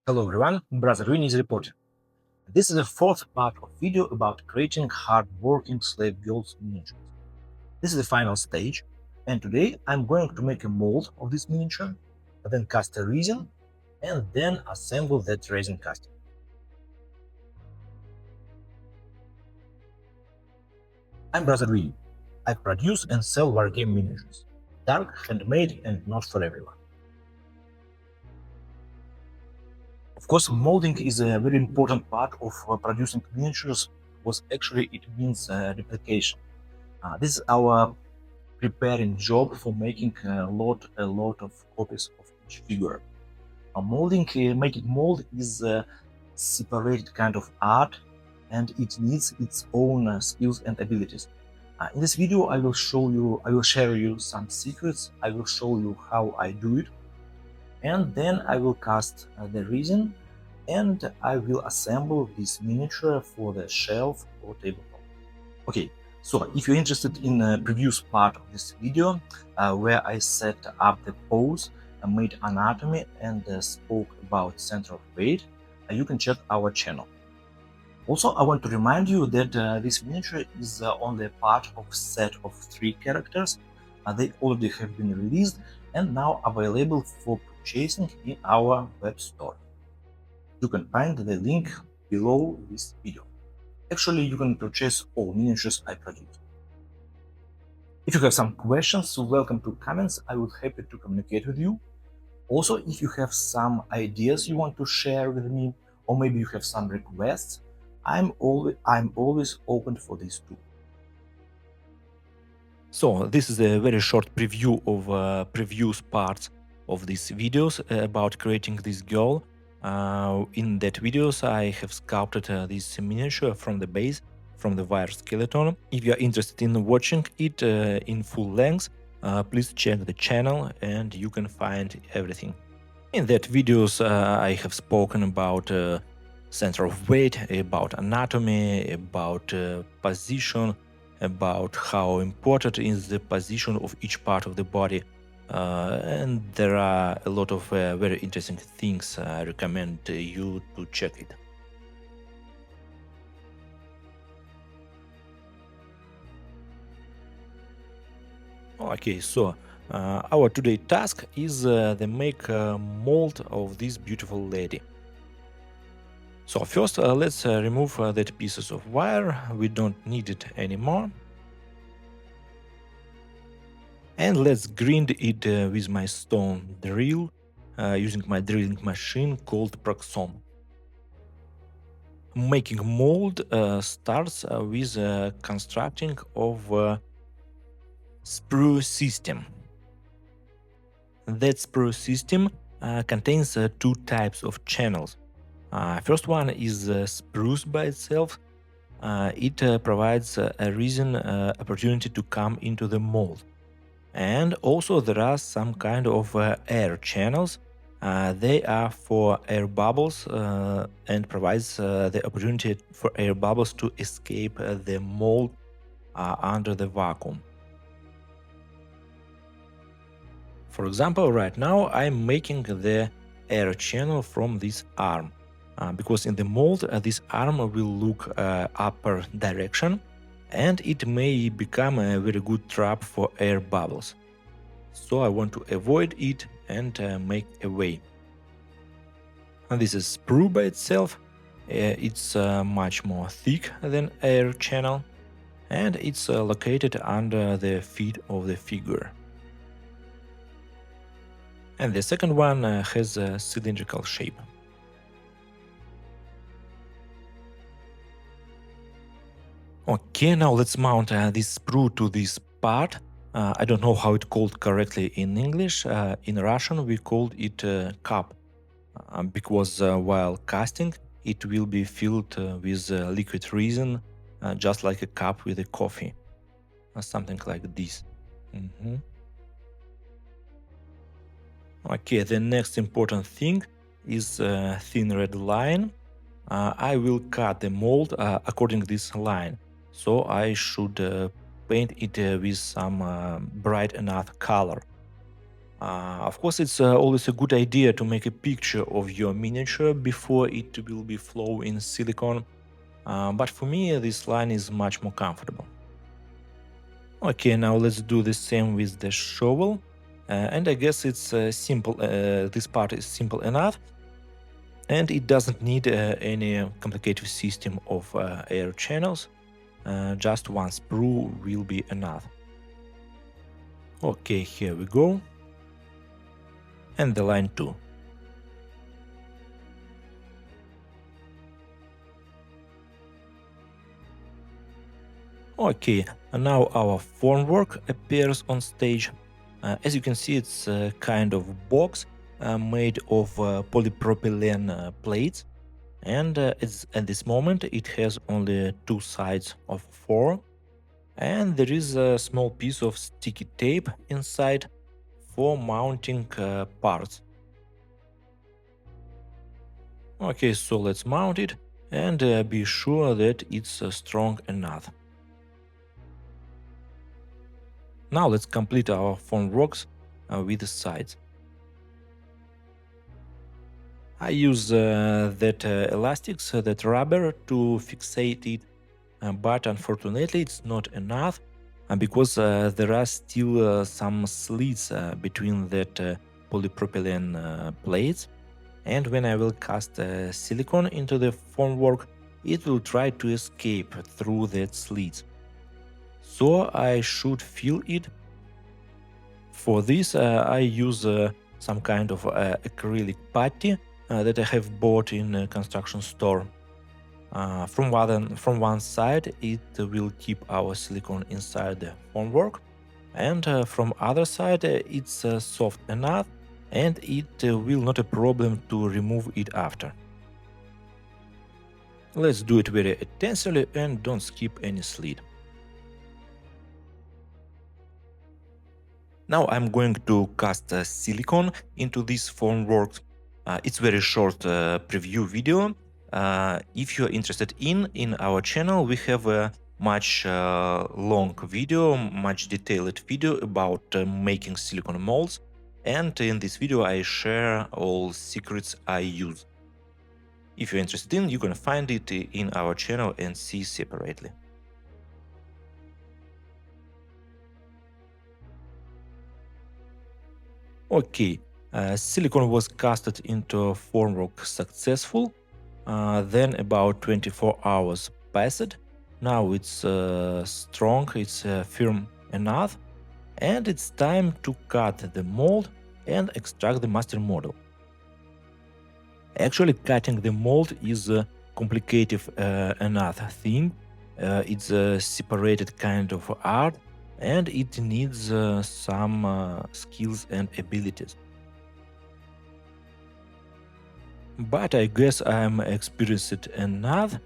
Hello everyone, Brother Vinni is reporting. This is the fourth part of video about creating hard-working slave girls miniatures. This is the final stage, and today I'm going to make a mold of this miniature, then cast a resin, and then assemble that resin casting. I'm Brother Vinni. I produce and sell wargame miniatures. Dark, handmade, and not for everyone. Of course, molding is a very important part of producing miniatures, because actually it means replication. This is our preparing job for making a lot of copies of each figure. Making mold is a separated kind of art, and it needs its own skills and abilities. In this video, I will share you some secrets. I will show you how I do it, and then I will cast the resin, and I will assemble this miniature for the shelf or tabletop. Okay, so if you're interested in the previous part of this video, where I set up the pose, made anatomy, and spoke about center of weight, you can check our channel. Also, I want to remind you that this miniature is only a part of a set of 3 characters. They already have been released and now available for purchasing in our web store. You can find the link below this video. Actually, you can purchase all miniatures I produce. If you have some questions, welcome to comments. I would be happy to communicate with you. Also, if you have some ideas you want to share with me, or maybe you have some requests, I'm always open for this too. So this is a very short preview of previous parts of these videos about creating this girl. In that videos I have sculpted this miniature from the base, from the wire skeleton. If you are interested in watching it in full length, please check the channel and you can find everything. In that videos I have spoken about center of weight, about anatomy, about position, about how important is the position of each part of the body. And there are a lot of very interesting things. I recommend you to check it. Okay, so our today task is the make mold of this beautiful lady. So first let's remove that pieces of wire, we don't need it anymore. And let's grind it with my stone drill, using my drilling machine called Proxon. Making mold starts with constructing of a sprue system. That sprue system contains 2 types of channels. First one is spruce by itself. It provides a resin opportunity to come into the mold. And also there are some kind of air channels. They are for air bubbles and provides the opportunity for air bubbles to escape the mold under the vacuum. For example, right now I'm making the air channel from this arm. Because in the mold this arm will look upper direction, and it may become a very good trap for air bubbles. So I want to avoid it and make a way. And this is sprue by itself. It's much more thick than air channel, and it's located under the feet of the figure. And the second one has a cylindrical shape. Okay, now let's mount this sprue to this part. I don't know how it's called correctly in English. In Russian we called it cup, because while casting it will be filled with liquid resin, just like a cup with a coffee, something like this. Okay, the next important thing is a thin red line. I will cut the mold according to this line. So I should paint it with some bright enough color. Of course, it's always a good idea to make a picture of your miniature before it will be flow in silicone, but for me this line is much more comfortable. Okay, now let's do the same with the shovel, and I guess it's simple. This part is simple enough, and it doesn't need any complicated system of air channels. Just one sprue will be enough. Okay, here we go. And the line 2. Okay, and now our formwork appears on stage. As you can see, it's a kind of box made of polypropylene plates, and at this moment it has only 2 sides of 4, and there is a small piece of sticky tape inside for mounting parts. Okay, so let's mount it and be sure that it's strong enough. Now let's complete our formworks with the sides. I use that elastics, that rubber to fixate it, but unfortunately it's not enough because there are still some slits between that polypropylene plates, and when I will cast silicone into the formwork, it will try to escape through that slits. So I should fill it. For this I use some kind of acrylic putty that I have bought in a construction store. From one side it will keep our silicone inside the formwork, and from other side it's soft enough and it will not a problem to remove it after. Let's do it very attentively and don't skip any slit. Now I'm going to cast silicone into this formwork. It's very short preview video. If you're interested in our channel, we have a much long video, much detailed video about making silicone molds. And in this video, I share all secrets I use. If you're interested in, you can find it in our channel and see separately. Okay, silicone was casted into formwork successful. Then about 24 hours passed. Now it's strong, it's firm enough, and it's time to cut the mold and extract the master model. Actually, cutting the mold is a complicated another thing. It's a separated kind of art, and it needs some skills and abilities. But I guess I'm experienced enough,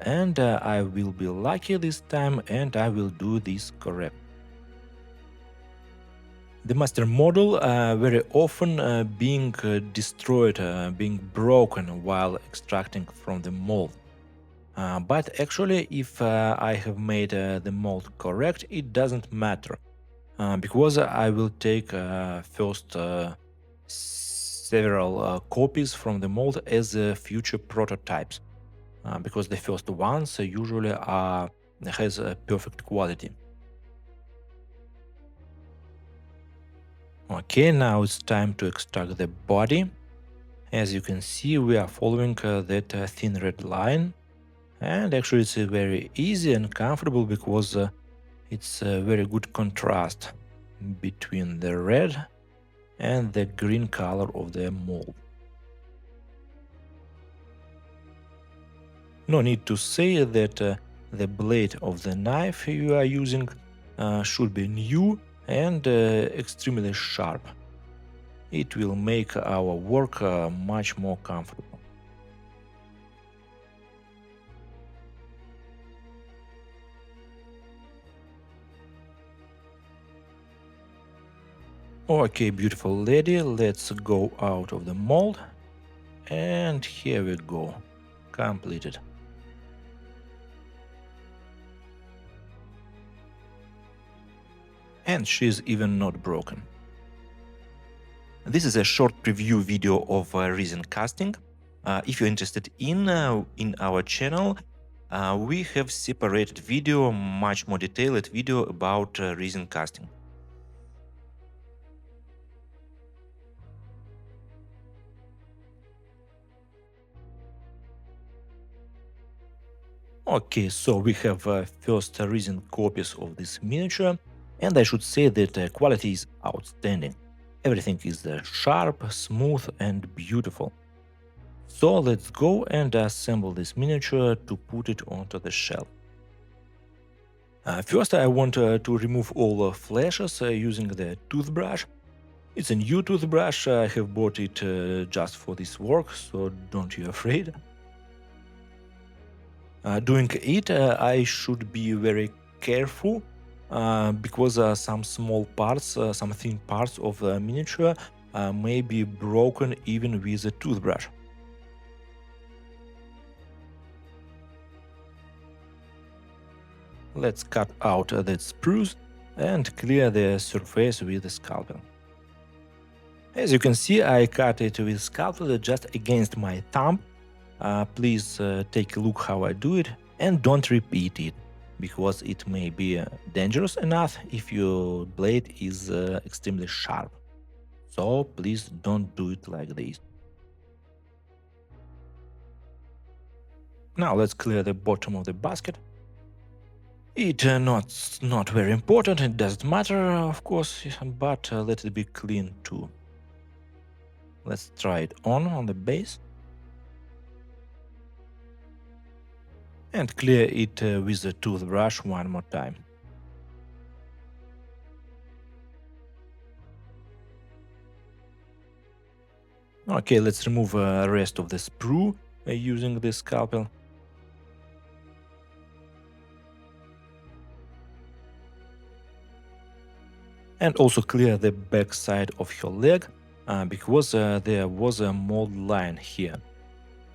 and I will be lucky this time and I will do this correct. The master model very often being destroyed, being broken while extracting from the mold. But actually, if I have made the mold correct, it doesn't matter, because I will take first several copies from the mold as future prototypes, because the first ones usually has a perfect quality. Okay, now it's time to extract the body. As you can see, we are following that thin red line, and actually it's very easy and comfortable because it's a very good contrast between the red and the green color of the mold. No need to say that the blade of the knife you are using should be new and extremely sharp. It will make our work much more comfortable. Okay, beautiful lady, let's go out of the mold. And here we go, completed. And she's even not broken. This is a short preview video of resin casting. If you're interested in our channel, we have separated video, much more detailed video about resin casting. Okay, so we have first resin copies of this miniature, and I should say that quality is outstanding. Everything is sharp, smooth, and beautiful. So let's go and assemble this miniature to put it onto the shelf. First I want to remove all flashes using the toothbrush. It's a new toothbrush, I have bought it just for this work, so don't be afraid. Doing it, I should be very careful because some small parts, some thin parts of the miniature may be broken even with a toothbrush. Let's cut out that spruce and clear the surface with the scalpel. As you can see, I cut it with scalpel just against my thumb. Please take a look how I do it and don't repeat it, because it may be dangerous enough if your blade is extremely sharp. So please don't do it like this. Now let's clear the bottom of the basket. It not very important, it doesn't matter of course, but let it be clean too. Let's try it on the base. And clear it with the toothbrush one more time. Okay, let's remove the rest of the sprue using this scalpel. And also clear the back side of your leg because there was a mold line here.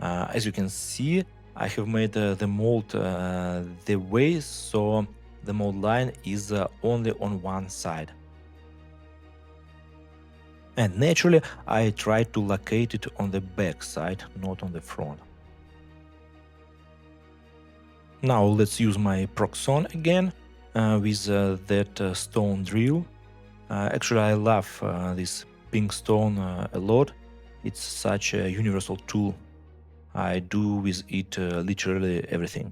As you can see, I have made the mold the way so the mold line is only on one side. And naturally, I tried to locate it on the back side, not on the front. Now let's use my proxon again with that stone drill. Actually, I love this pink stone a lot. It's such a universal tool. I do with it literally everything.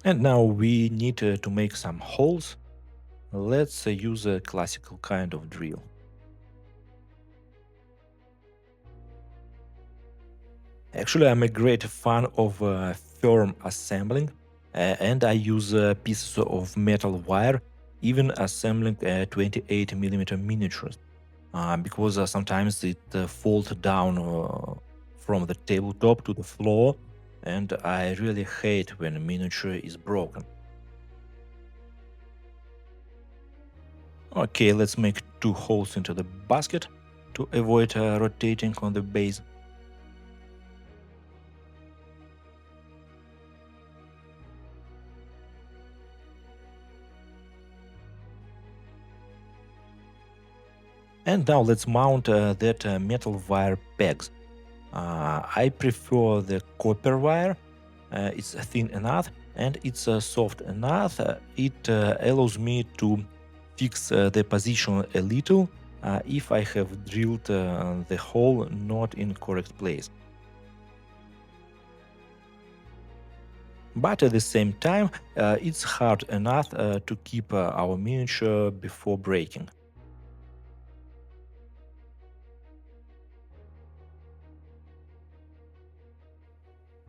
And now we need to make some holes. Let's use a classical kind of drill. Actually, I'm a great fan of firm assembling, and I use pieces of metal wire, even assembling 28mm miniatures, because sometimes it falls down from the tabletop to the floor, and I really hate when a miniature is broken. Okay, let's make 2 holes into the basket to avoid rotating on the base. And now let's mount that metal wire pegs. I prefer the copper wire. It's thin enough and it's soft enough. It allows me to fix the position a little if I have drilled the hole not in correct place. But at the same time, it's hard enough to keep our miniature before breaking.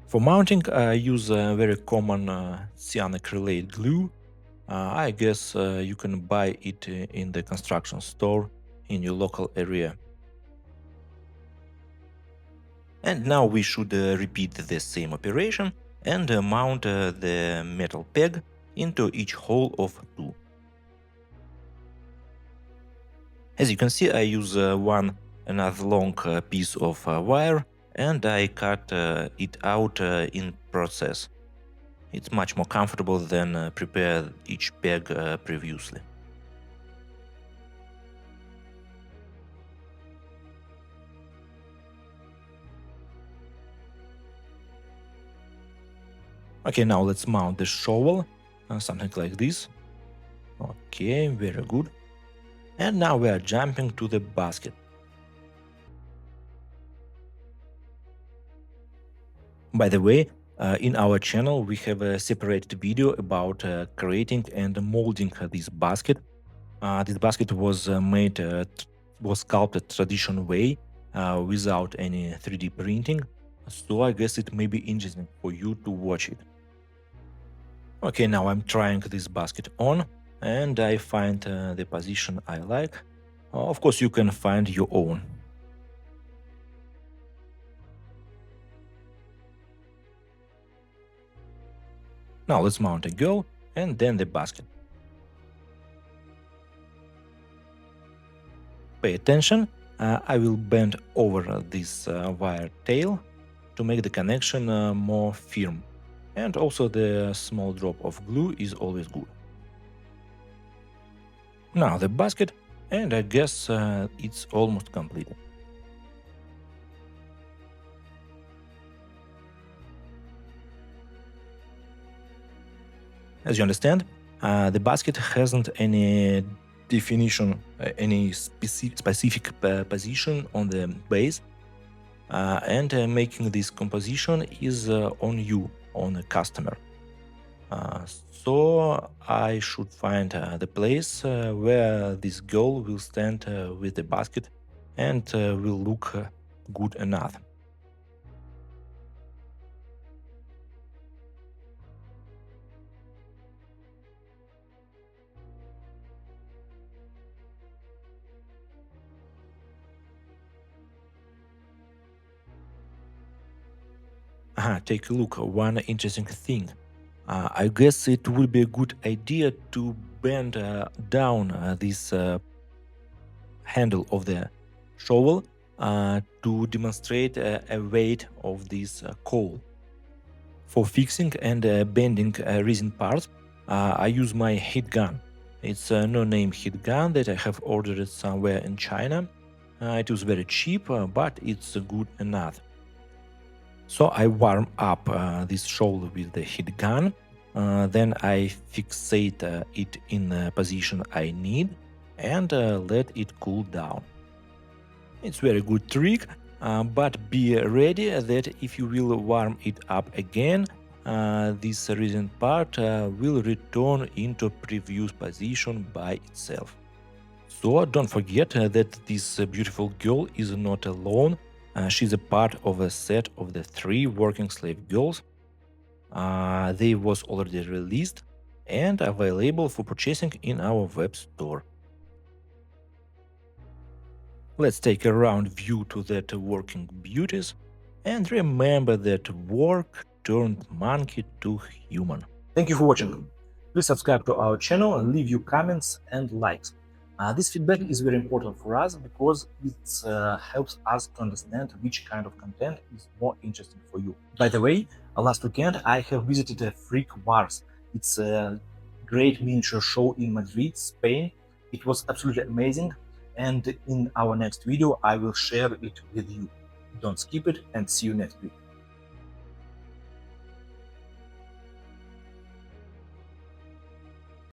For mounting, I use a very common cyanacrylate glue. I guess you can buy it in the construction store in your local area. And now we should repeat the same operation and mount the metal peg into each hole of 2. As you can see, I use another long piece of wire and I cut it out in process. It's much more comfortable than prepare each peg previously. Okay, now let's mount the shovel, something like this. Okay, very good. And now we are jumping to the basket. By the way, in our channel we have a separated video about creating and molding this basket. This basket was was sculpted traditional way without any 3D printing, so I guess it may be interesting for you to watch it. Okay, now I'm trying this basket on, and I find the position I like. Of course, you can find your own. Now let's mount a girl and then the basket. Pay attention, I will bend over this wire tail to make the connection more firm. And also the small drop of glue is always good. Now the basket, and I guess it's almost completed. As you understand, the basket hasn't any definition, any specific position on the base, and making this composition is on you, on the customer. So I should find the place where this girl will stand with the basket and will look good enough. Take a look, one interesting thing. I guess it would be a good idea to bend down this handle of the shovel to demonstrate a weight of this coal. For fixing and bending resin parts, I use my heat gun. It's a no-name heat gun that I have ordered somewhere in China. It was very cheap, but it's good enough. So I warm up this shovel with the heat gun, then I fixate it in the position I need and let it cool down. It's very good trick, but be ready that if you will warm it up again, this resin part will return into previous position by itself. So don't forget that this beautiful girl is not alone. She's a part of a set of the 3 working slave girls. They was already released and available for purchasing in our web store. Let's take a round view to that working beauties and remember that work turned monkey to human. Thank you for watching. Please subscribe to our channel and leave your comments and likes. This feedback is very important for us because it helps us to understand which kind of content is more interesting for you. By the way, last weekend I have visited a Freak Wars. It's a great miniature show in Madrid, Spain. It was absolutely amazing, and in our next video I will share it with you. Don't skip it, and see you next week.